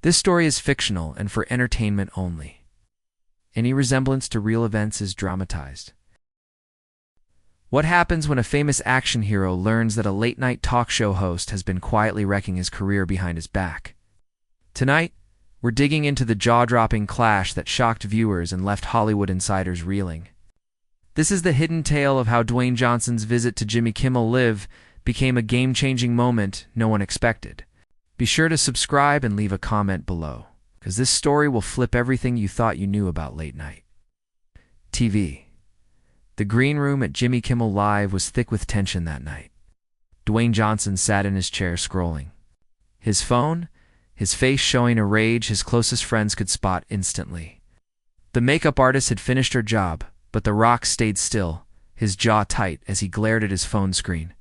This story is fictional and for entertainment only. Any resemblance to real events is dramatized. What happens when a famous action hero learns that a late-night talk show host has been quietly wrecking his career behind his back? Tonight, we're digging into the jaw-dropping clash that shocked viewers and left Hollywood insiders reeling. This is the hidden tale of how Dwayne Johnson's visit to Jimmy Kimmel Live became a game-changing moment no one expected. Be sure to subscribe and leave a comment below, because this story will flip everything you thought you knew about late night TV. The green room at Jimmy Kimmel Live was thick with tension that night. Dwayne Johnson sat in his chair scrolling. His phone, his face showing a rage his closest friends could spot instantly. The makeup artist had finished her job, but The Rock stayed still, his jaw tight as he glared at his phone screen,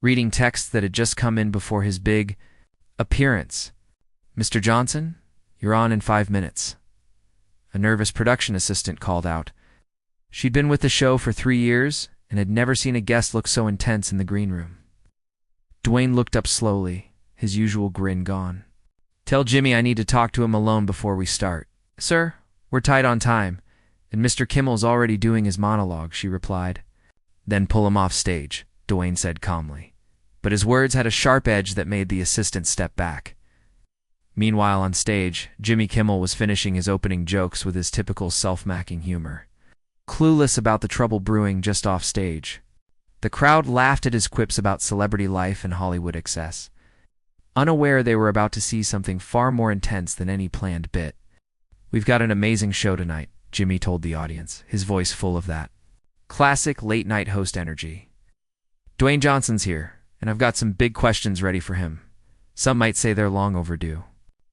reading texts that had just come in before his big appearance. "Mr. Johnson, you're on in 5 minutes." A nervous production assistant called out. She'd been with the show for 3 years and had never seen a guest look so intense in the green room. Dwayne looked up slowly, his usual grin gone. "Tell Jimmy I need to talk to him alone before we start." "Sir, we're tight on time, and Mr. Kimmel's already doing his monologue," she replied. "Then pull him off stage," Dwayne said calmly. But his words had a sharp edge that made the assistant step back. Meanwhile, on stage, Jimmy Kimmel was finishing his opening jokes with his typical self-macking humor, clueless about the trouble brewing just off stage. The crowd laughed at his quips about celebrity life and Hollywood excess, unaware they were about to see something far more intense than any planned bit. "We've got an amazing show tonight," Jimmy told the audience, his voice full of that classic late-night host energy. "Dwayne Johnson's here, and I've got some big questions ready for him. Some might say they're long overdue."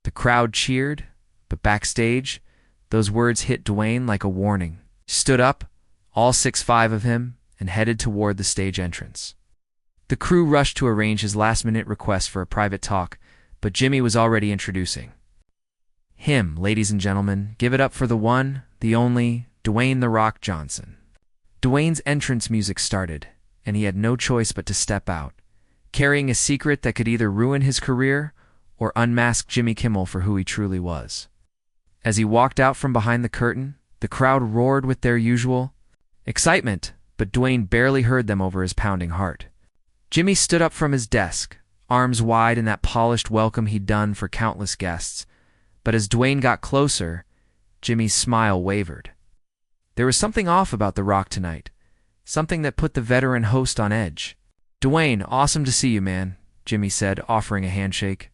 The crowd cheered, but backstage, those words hit Dwayne like a warning. He stood up, all 6'5" of him, and headed toward the stage entrance. The crew rushed to arrange his last-minute request for a private talk, but Jimmy was already introducing him. "Ladies and gentlemen, give it up for the one, the only, Dwayne "The Rock" Johnson." Dwayne's entrance music started, and he had no choice but to step out, carrying a secret that could either ruin his career or unmask Jimmy Kimmel for who he truly was. As he walked out from behind the curtain, the crowd roared with their usual excitement, but Dwayne barely heard them over his pounding heart. Jimmy stood up from his desk, arms wide in that polished welcome he'd done for countless guests, but as Dwayne got closer, Jimmy's smile wavered. There was something off about The Rock tonight, something that put the veteran host on edge. "Dwayne, awesome to see you, man," Jimmy said, offering a handshake.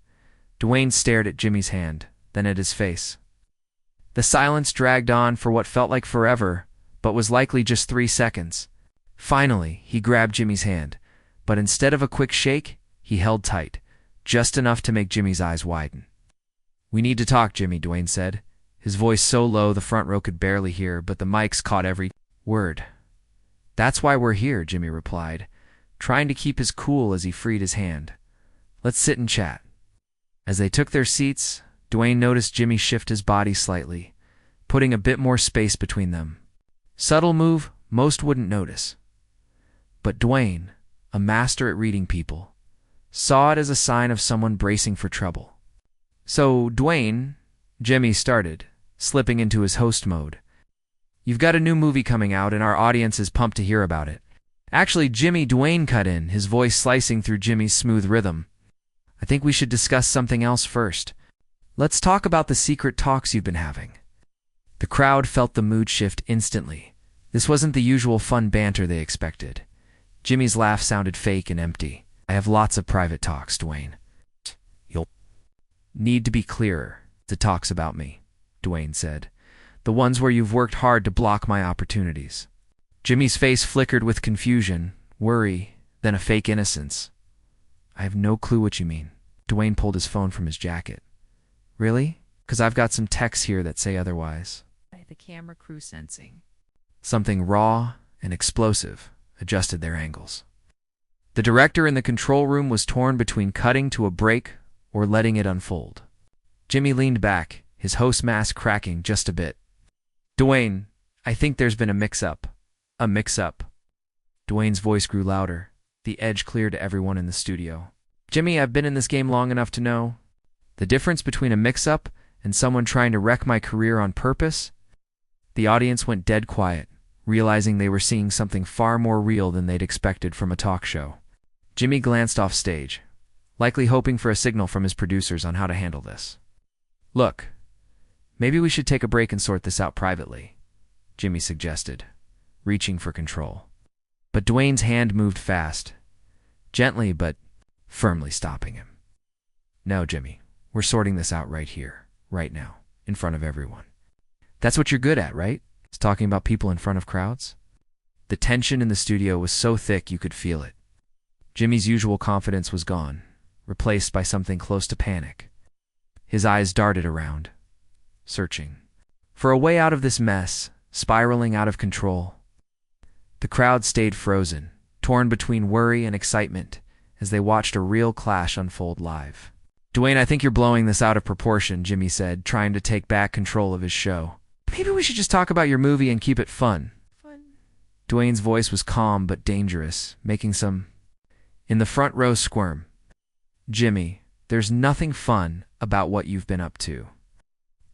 Dwayne stared at Jimmy's hand, then at his face. The silence dragged on for what felt like forever, but was likely just 3 seconds. Finally, he grabbed Jimmy's hand, but instead of a quick shake, he held tight, just enough to make Jimmy's eyes widen. "We need to talk, Jimmy," Dwayne said, his voice so low the front row could barely hear, but the mics caught every word. "That's why we're here," Jimmy replied, trying to keep his cool as he freed his hand. "Let's sit and chat." As they took their seats, Dwayne noticed Jimmy shift his body slightly, putting a bit more space between them. Subtle move most wouldn't notice. But Dwayne, a master at reading people, saw it as a sign of someone bracing for trouble. "So, Dwayne," Jimmy started, slipping into his host mode, "you've got a new movie coming out and our audience is pumped to hear about it." "Actually, Jimmy," Dwayne cut in, his voice slicing through Jimmy's smooth rhythm, "I think we should discuss something else first. Let's talk about the secret talks you've been having." The crowd felt the mood shift instantly. This wasn't the usual fun banter they expected. Jimmy's laugh sounded fake and empty. "I have lots of private talks, Dwayne. You'll need to be clearer. The talks about me," Dwayne said. "The ones where you've worked hard to block my opportunities." Jimmy's face flickered with confusion, worry, then a fake innocence. "I have no clue what you mean." Dwayne pulled his phone from his jacket. "Really? 'Cause I've got some texts here that say otherwise." The camera crew sensing something raw and explosive adjusted their angles. The director in the control room was torn between cutting to a break or letting it unfold. Jimmy leaned back, his host mask cracking just a bit. "Dwayne, I think there's been a mix-up." "A mix-up?" Dwayne's voice grew louder, the edge clear to everyone in the studio. "Jimmy, I've been in this game long enough to know The difference between a mix-up and someone trying to wreck my career on purpose? The audience went dead quiet, realizing they were seeing something far more real than they'd expected from a talk show. Jimmy glanced off stage, likely hoping for a signal from his producers on how to handle this. "Look, maybe we should take a break and sort this out privately," Jimmy suggested, reaching for control. But Dwayne's hand moved fast, gently but firmly stopping him. "No, Jimmy, we're sorting this out right here, right now, in front of everyone. That's what you're good at, right? It's talking about people in front of crowds." The tension in the studio was so thick you could feel it. Jimmy's usual confidence was gone, replaced by something close to panic. His eyes darted around, searching for a way out of this mess, spiraling out of control. The crowd stayed frozen, torn between worry and excitement, as they watched a real clash unfold live. "Dwayne, I think you're blowing this out of proportion," Jimmy said, trying to take back control of his show. "Maybe we should just talk about your movie and keep it fun." Dwayne's voice was calm but dangerous, making some in the front row squirm. "Jimmy, there's nothing fun about what you've been up to.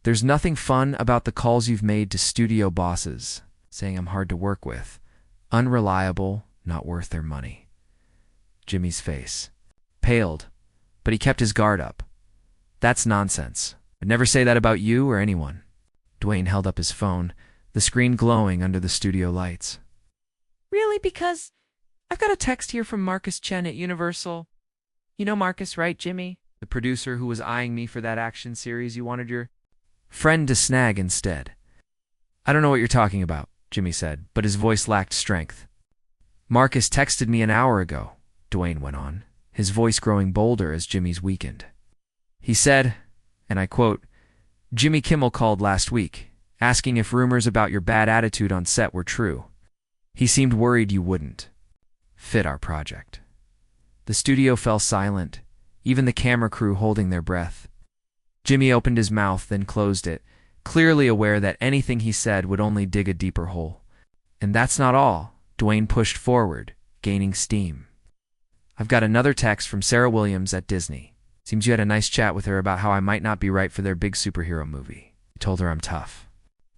There's nothing fun about the calls you've made to studio bosses, saying I'm hard to work with, unreliable, not worth their money." Jimmy's face paled, but he kept his guard up. "That's nonsense. I'd never say that about you or anyone." Dwayne held up his phone, the screen glowing under the studio lights. "Really? Because I've got a text here from Marcus Chen at Universal. You know Marcus, right, Jimmy? The producer who was eyeing me for that action series you wanted your friend to snag instead." "I don't know what you're talking about," Jimmy said, but his voice lacked strength. "Marcus texted me an hour ago," Dwayne went on, his voice growing bolder as Jimmy's weakened. "He said, and I quote, 'Jimmy Kimmel called last week, asking if rumors about your bad attitude on set were true. He seemed worried you wouldn't fit our project.'" The studio fell silent, even the camera crew holding their breath. Jimmy opened his mouth, then closed it, clearly aware that anything he said would only dig a deeper hole. "And that's not all," Dwayne pushed forward, gaining steam. "I've got another text from Sarah Williams at Disney. Seems you had a nice chat with her about how I might not be right for their big superhero movie. You told her I'm tough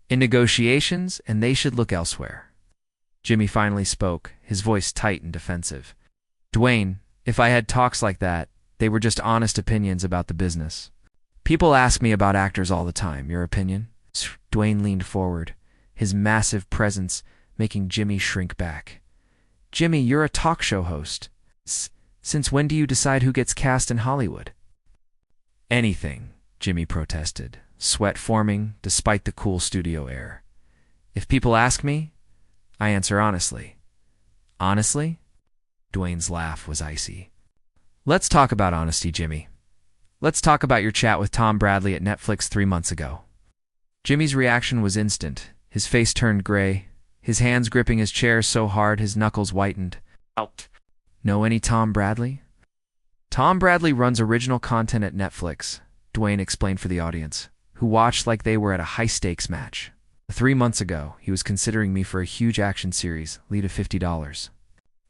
in negotiations and they should look elsewhere." Jimmy finally spoke, his voice tight and defensive. "Dwayne, if I had talks like that, they were just honest opinions about the business. People ask me about actors all the time. Your opinion?" Dwayne leaned forward, his massive presence making Jimmy shrink back. "Jimmy, you're a talk show host. Since when do you decide who gets cast in Hollywood?" "Anything," Jimmy protested, sweat forming despite the cool studio air. "If people ask me, I answer honestly." "Honestly?" Dwayne's laugh was icy. "Let's talk about honesty, Jimmy. Let's talk about your chat with Tom Bradley at Netflix 3 months ago." Jimmy's reaction was instant. His face turned gray, his hands gripping his chair so hard his knuckles whitened. "Out. Know any Tom Bradley?" "Tom Bradley runs original content at Netflix," Dwayne explained for the audience, who watched like they were at a high-stakes match. 3 months ago, he was considering me for a huge action series, lead of $50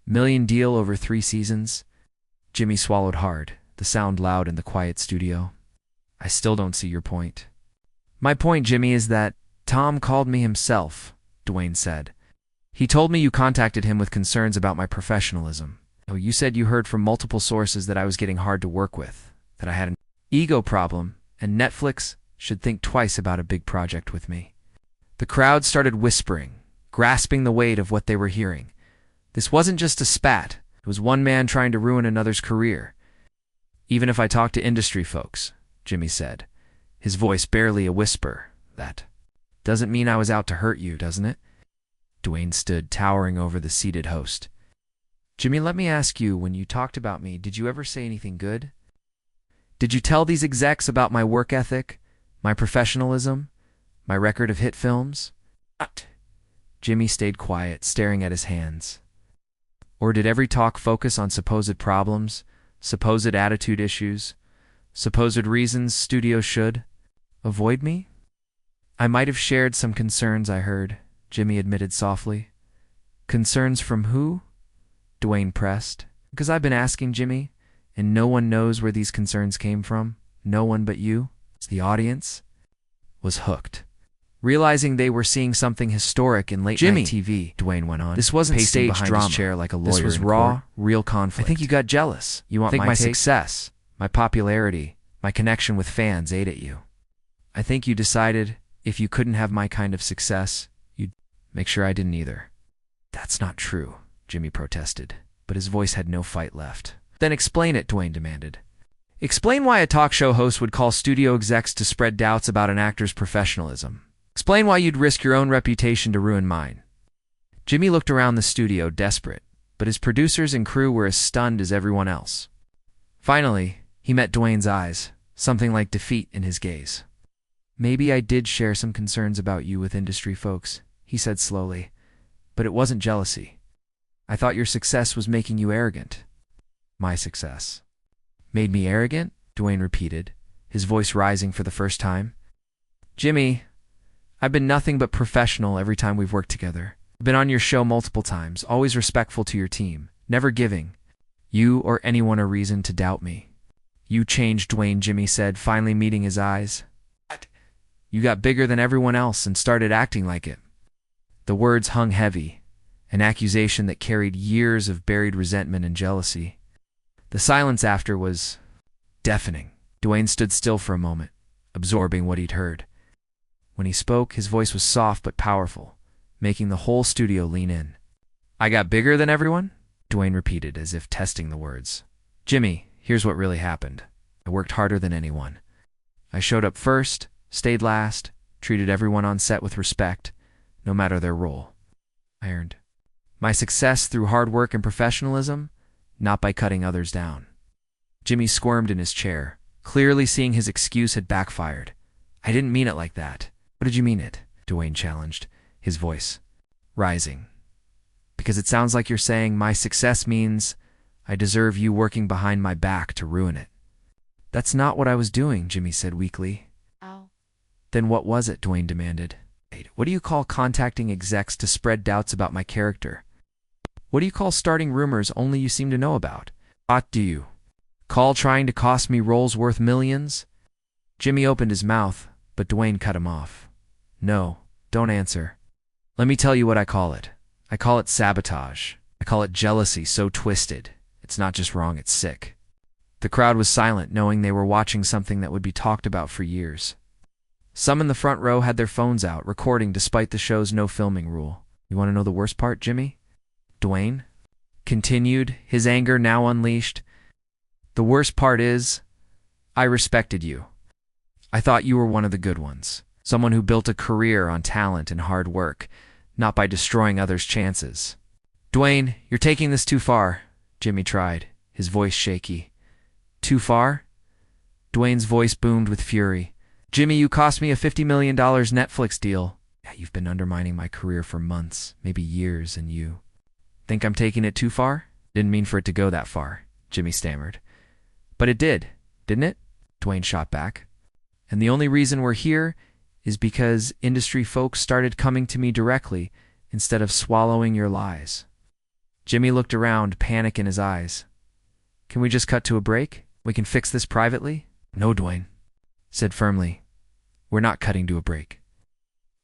million deal over 3 seasons. Jimmy swallowed hard, the sound loud in the quiet studio. "I still don't see your point." "My point, Jimmy, is that Tom called me himself," Dwayne said. "He told me you contacted him with concerns about my professionalism. Oh, you said you heard from multiple sources that I was getting hard to work with, that I had an ego problem, and Netflix should think twice about a big project with me." The crowd started whispering, grasping the weight of what they were hearing. This wasn't just a spat. It was one man trying to ruin another's career. "Even if I talk to industry folks," Jimmy said, his voice barely a whisper, "that doesn't mean I was out to hurt you, doesn't it?" Dwayne stood towering over the seated host. "Jimmy, let me ask you, when you talked about me, did you ever say anything good? Did you tell these execs about my work ethic, my professionalism, my record of hit films?" Jimmy stayed quiet, staring at his hands. "Or did every talk focus on supposed problems, supposed attitude issues, supposed reasons studios should avoid me?" "I might have shared some concerns I heard," Jimmy admitted softly. "Concerns from who?" Dwayne pressed. "Because I've been asking, Jimmy, and no one knows where these concerns came from." no one but you, the audience, was hooked. Realizing they were seeing something historic in late-night TV, Dwayne went on. This wasn't staged behind his chair like a lawyer. This was raw, real conflict. I think you got jealous. You want my success, my popularity, my connection with fans ate at you. I think you decided if you couldn't have my kind of success, you'd make sure I didn't either. That's not true, Jimmy protested, but his voice had no fight left. Then explain it, Dwayne demanded. Explain why a talk show host would call studio execs to spread doubts about an actor's professionalism. Explain why you'd risk your own reputation to ruin mine. Jimmy looked around the studio, desperate, but his producers and crew were as stunned as everyone else. Finally, he met Dwayne's eyes, something like defeat in his gaze. Maybe I did share some concerns about you with industry folks, he said slowly, but it wasn't jealousy. I thought your success was making you arrogant. My success made me arrogant? Dwayne repeated, his voice rising for the first time. Jimmy, I've been nothing but professional every time we've worked together. I've been on your show multiple times, always respectful to your team, never giving you or anyone a reason to doubt me. You changed, Dwayne, Jimmy said, finally meeting his eyes. You got bigger than everyone else and started acting like it. The words hung heavy, an accusation that carried years of buried resentment and jealousy. The silence after was deafening. Dwayne stood still for a moment, absorbing what he'd heard. When he spoke, his voice was soft but powerful, making the whole studio lean in. I got bigger than everyone? Dwayne repeated, as if testing the words. Jimmy, here's what really happened. I worked harder than anyone. I showed up first, stayed last, treated everyone on set with respect, no matter their role. I earned my success through hard work and professionalism, not by cutting others down. Jimmy squirmed in his chair, clearly seeing his excuse had backfired. I didn't mean it like that. What did you mean it? Dwayne challenged, his voice rising. Because it sounds like you're saying my success means I deserve you working behind my back to ruin it. That's not what I was doing, Jimmy said weakly. Ow. Then what was it? Dwayne demanded. What do you call contacting execs to spread doubts about my character? What do you call starting rumors only you seem to know about? What do you call trying to cost me roles worth millions? Jimmy opened his mouth, but Dwayne cut him off. No, don't answer. Let me tell you what I call it. I call it sabotage. I call it jealousy so twisted. It's not just wrong, it's sick. The crowd was silent, knowing they were watching something that would be talked about for years. Some in the front row had their phones out, recording despite the show's no filming rule. You want to know the worst part, Jimmy? Dwayne continued, his anger now unleashed. The worst part is, I respected you. I thought you were one of the good ones. Someone who built a career on talent and hard work, not by destroying others' chances. Dwayne, you're taking this too far, Jimmy tried, his voice shaky. Too far? Dwayne's voice boomed with fury. Jimmy, you cost me a $50 million Netflix deal. Yeah, you've been undermining my career for months, maybe years, and you think I'm taking it too far? Didn't mean for it to go that far, Jimmy stammered. But it did, didn't it? Dwayne shot back. And the only reason we're here is because industry folks started coming to me directly instead of swallowing your lies. Jimmy looked around, panic in his eyes. Can we just cut to a break? We can fix this privately? No, Dwayne said firmly. We're not cutting to a break.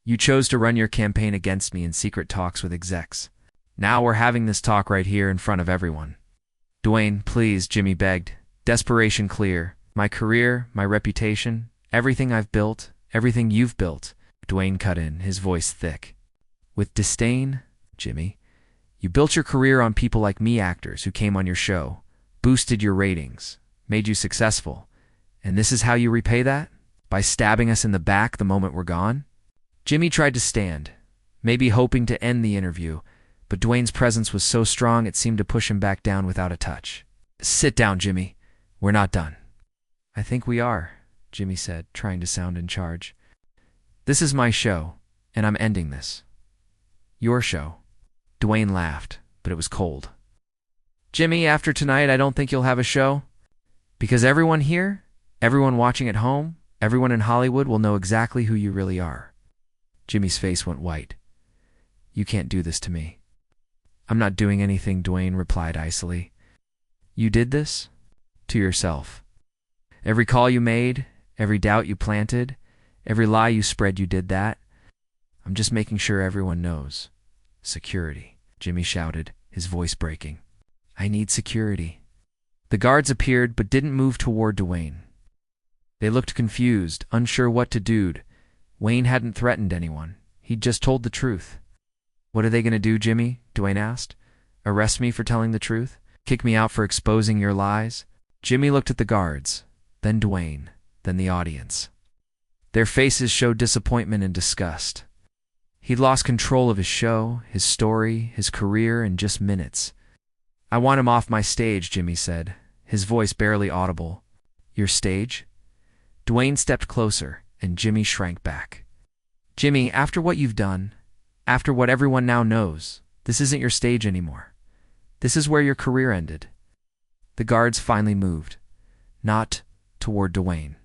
You chose to run your campaign against me in secret talks with execs. Now we're having this talk right here in front of everyone. Dwayne, please, Jimmy begged. Desperation clear. My career, my reputation, everything I've built, everything you've built. Dwayne cut in, his voice thick. With disdain, Jimmy, you built your career on people like me, actors who came on your show, boosted your ratings, made you successful. And this is how you repay that? By stabbing us in the back the moment we're gone? Jimmy tried to stand, maybe hoping to end the interview, but Dwayne's presence was so strong it seemed to push him back down without a touch. Sit down, Jimmy. We're not done. I think we are, Jimmy said, trying to sound in charge. This is my show, and I'm ending this. Your show. Dwayne laughed, but it was cold. Jimmy, after tonight, I don't think you'll have a show. Because everyone here, everyone watching at home, everyone in Hollywood will know exactly who you really are. Jimmy's face went white. You can't do this to me. I'm not doing anything, Dwayne replied icily. You did this? To yourself. Every call you made, every doubt you planted, every lie you spread, you did that. I'm just making sure everyone knows. Security, Jimmy shouted, his voice breaking. I need security. The guards appeared but didn't move toward Dwayne. They looked confused, unsure what to do. Wayne hadn't threatened anyone. He'd just told the truth. What are they going to do, Jimmy? Dwayne asked. Arrest me for telling the truth? Kick me out for exposing your lies? Jimmy looked at the guards, then Dwayne, then the audience. Their faces showed disappointment and disgust. He'd lost control of his show, his story, his career in just minutes. I want him off my stage, Jimmy said, his voice barely audible. Your stage? Dwayne stepped closer, and Jimmy shrank back. Jimmy, after what you've done, after what everyone now knows, this isn't your stage anymore. This is where your career ended. The guards finally moved, not toward Dwayne,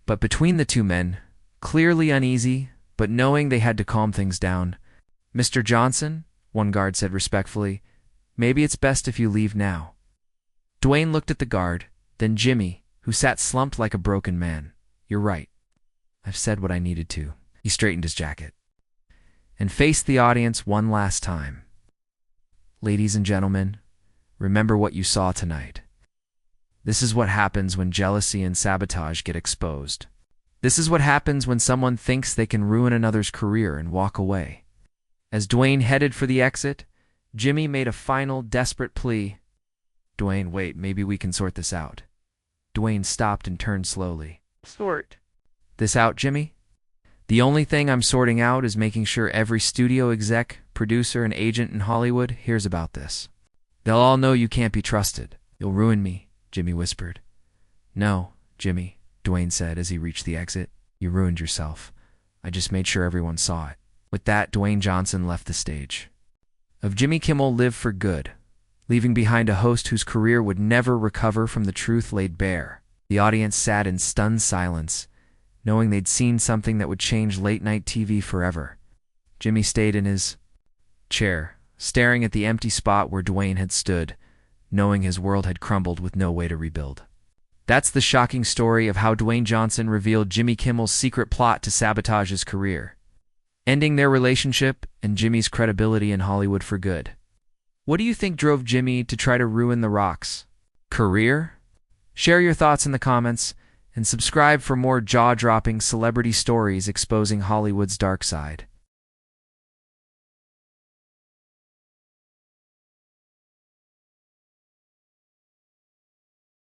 but between the two men, clearly uneasy, but knowing they had to calm things down. Mr. Johnson, one guard said respectfully, maybe it's best if you leave now. Dwayne looked at the guard, then Jimmy, who sat slumped like a broken man. You're right. I've said what I needed to. He straightened his jacket and faced the audience one last time. Ladies and gentlemen, remember what you saw tonight. This is what happens when jealousy and sabotage get exposed. This is what happens when someone thinks they can ruin another's career and walk away. As Dwayne headed for the exit, Jimmy made a final, desperate plea. Dwayne, wait, maybe we can sort this out. Dwayne stopped and turned slowly. Sort this out, Jimmy? The only thing I'm sorting out is making sure every studio exec, producer, and agent in Hollywood hears about this. They'll all know you can't be trusted. You'll ruin me, Jimmy whispered. No, Jimmy, Dwayne said as he reached the exit. You ruined yourself. I just made sure everyone saw it. With that, Dwayne Johnson left the stage. Of Jimmy Kimmel lived for good, leaving behind a host whose career would never recover from the truth laid bare. The audience sat in stunned silence, knowing they'd seen something that would change late-night TV forever. Jimmy stayed in his chair, staring at the empty spot where Dwayne had stood, knowing his world had crumbled with no way to rebuild. That's the shocking story of how Dwayne Johnson revealed Jimmy Kimmel's secret plot to sabotage his career, ending their relationship and Jimmy's credibility in Hollywood for good. What do you think drove Jimmy to try to ruin The Rock's career? Share your thoughts in the comments, and subscribe for more jaw-dropping celebrity stories exposing Hollywood's dark side.